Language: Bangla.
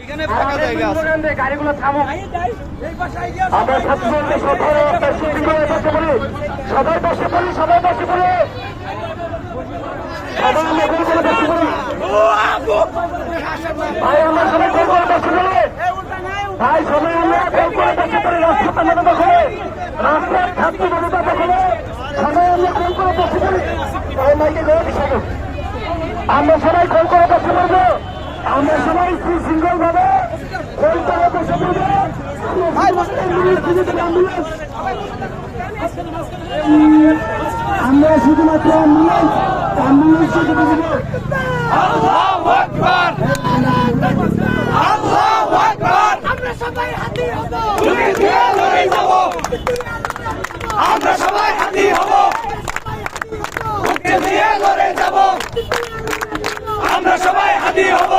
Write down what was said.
এখানে ফাঁকা জায়গা আছে, গাড়িগুলো থামো। আমরা ছাত্রদেরকে সবাই বসে পড়ি, সবাই বসে পড়ি, সবাই আমরা গোল করে বসে পড়ি। ভাই আমরা সবাই গোল করে বসে পড়ি, ভাই সবাই আমরা গোল করে বসে পড়ি। রাস্তাটা মনে দখলে, রাস্তার ছাত্র জনতা দখলে, সবাই আমরা গোল করে বসে পড়ি। মাইকে গড়ে দিচ্ছি, আমরা সবাই গোল করে বসে পড়বো। আমরা সবাই সিঙ্গল ভাবে গোল করে বসে পড়বো। আমরা শুধুমাত্র অ্যাম্বুলেন্স আল্লাহু আকবার, আল্লাহু আকবার। আমরা সবাই হাতি হব, তুলি দিয়ে লড়ে যাব, আমরা সবাই হাতি হব, বুকে দিয়ে লড়ে যাব, আমরা সবাই হাতি হব।